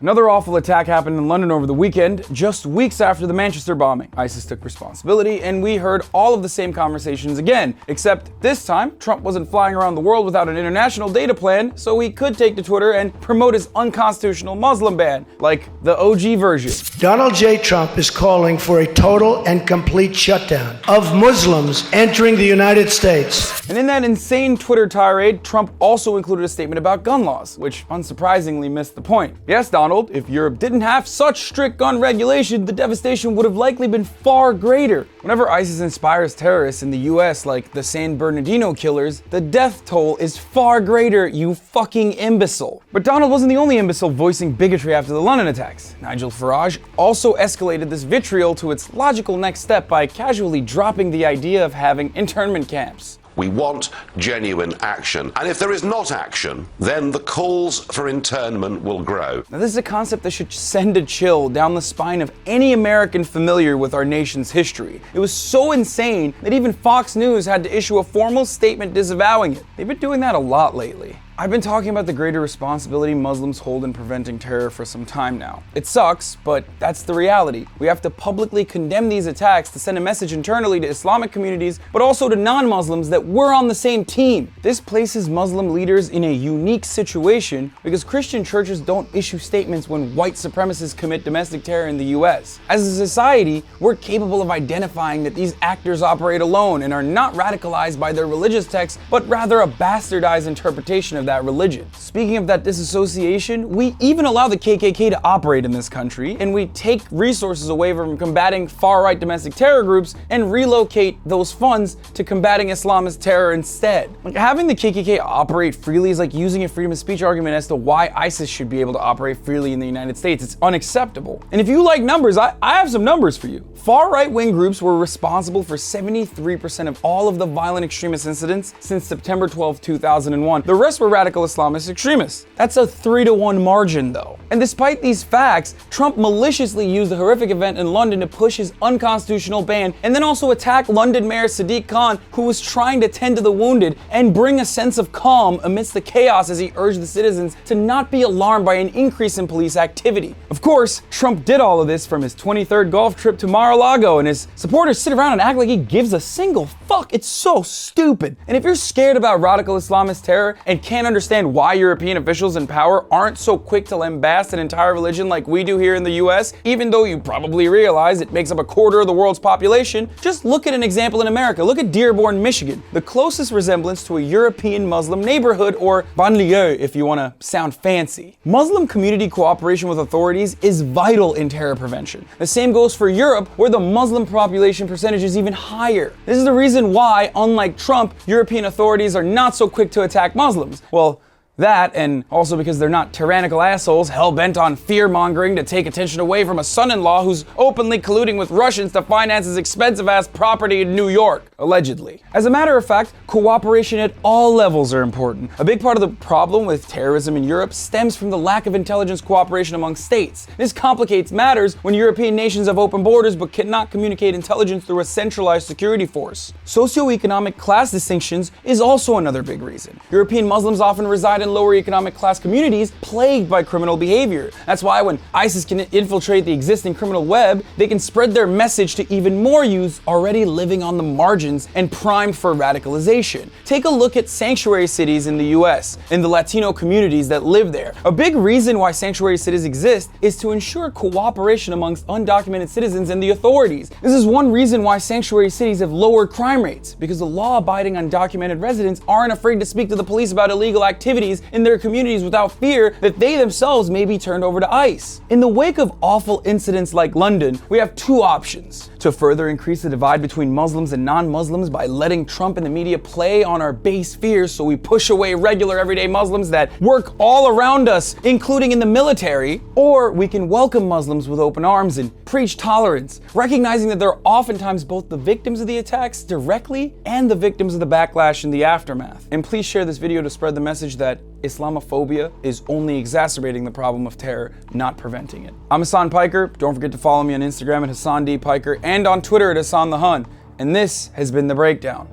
Another awful attack happened in London over the weekend, just weeks after the Manchester bombing. ISIS took responsibility, and we heard all of the same conversations again, except this time, Trump wasn't flying around the world without an international data plan, so he could take to Twitter and promote his unconstitutional Muslim ban, like the OG version. Donald J. Trump is calling for a total and complete shutdown of Muslims entering the United States. And in that insane Twitter tirade, Trump also included a statement about gun laws, which unsurprisingly missed the point. Yes, Donald, if Europe didn't have such strict gun regulation, the devastation would have likely been far greater. Whenever ISIS inspires terrorists in the US like the San Bernardino killers, the death toll is far greater, you fucking imbecile. But Donald wasn't the only imbecile voicing bigotry after the London attacks. Nigel Farage also escalated this vitriol to its logical next step by casually dropping the idea of having internment camps. We want genuine action. And if there is not action, then the calls for internment will grow. Now, this is a concept that should send a chill down the spine of any American familiar with our nation's history. It was so insane that even Fox News had to issue a formal statement disavowing it. They've been doing that a lot lately. I've been talking about the greater responsibility Muslims hold in preventing terror for some time now. It sucks, but that's the reality. We have to publicly condemn these attacks to send a message internally to Islamic communities, but also to non-Muslims that we're on the same team. This places Muslim leaders in a unique situation because Christian churches don't issue statements when white supremacists commit domestic terror in the US. As a society, we're capable of identifying that these actors operate alone and are not radicalized by their religious texts, but rather a bastardized interpretation of that religion. Speaking of that disassociation, we even allow the KKK to operate in this country, and we take resources away from combating far-right domestic terror groups and relocate those funds to combating Islamist terror instead. Like, having the KKK operate freely is like using a freedom of speech argument as to why ISIS should be able to operate freely in the United States. It's unacceptable. And if you like numbers, I have some numbers for you. Far-right wing groups were responsible for 73% of all of the violent extremist incidents since September 12, 2001. The rest were radical Islamist extremists. That's a 3-to-1 margin though. And despite these facts, Trump maliciously used the horrific event in London to push his unconstitutional ban and then also attack London Mayor Sadiq Khan, who was trying to tend to the wounded and bring a sense of calm amidst the chaos as he urged the citizens to not be alarmed by an increase in police activity. Of course, Trump did all of this from his 23rd golf trip to Mar-a-Lago, and his supporters sit around and act like he gives a single fuck. It's so stupid. And if you're scared about radical Islamist terror and can't understand why European officials in power aren't so quick to lambast an entire religion like we do here in the US, even though you probably realize it makes up a quarter of the world's population, just look at an example in America. Look at Dearborn, Michigan, the closest resemblance to a European Muslim neighborhood, or banlieue if you want to sound fancy. Muslim community cooperation with authorities is vital in terror prevention. The same goes for Europe, where the Muslim population percentage is even higher. This is the reason why, unlike Trump, European authorities are not so quick to attack Muslims. Well, that, and also because they're not tyrannical assholes hell-bent on fear-mongering to take attention away from a son-in-law who's openly colluding with Russians to finance his expensive-ass property in New York, allegedly. As a matter of fact, cooperation at all levels are important. A big part of the problem with terrorism in Europe stems from the lack of intelligence cooperation among states. This complicates matters when European nations have open borders but cannot communicate intelligence through a centralized security force. Socioeconomic class distinctions is also another big reason. European Muslims often reside in lower economic class communities plagued by criminal behavior. That's why when ISIS can infiltrate the existing criminal web, they can spread their message to even more youths already living on the margins and primed for radicalization. Take a look at sanctuary cities in the US and the Latino communities that live there. A big reason why sanctuary cities exist is to ensure cooperation amongst undocumented citizens and the authorities. This is one reason why sanctuary cities have lower crime rates, because the law-abiding undocumented residents aren't afraid to speak to the police about illegal activities in their communities without fear that they themselves may be turned over to ICE. In the wake of awful incidents like London, we have two options: to further increase the divide between Muslims and non-Muslims by letting Trump and the media play on our base fears so we push away regular everyday Muslims that work all around us, including in the military, or we can welcome Muslims with open arms and preach tolerance, recognizing that they're oftentimes both the victims of the attacks directly and the victims of the backlash in the aftermath. And please share this video to spread the message that Islamophobia is only exacerbating the problem of terror, not preventing it. I'm Hassan Piker. Don't forget to follow me on Instagram at Hassan D. Piker and on Twitter at Hassan the Hun. And this has been The Breakdown.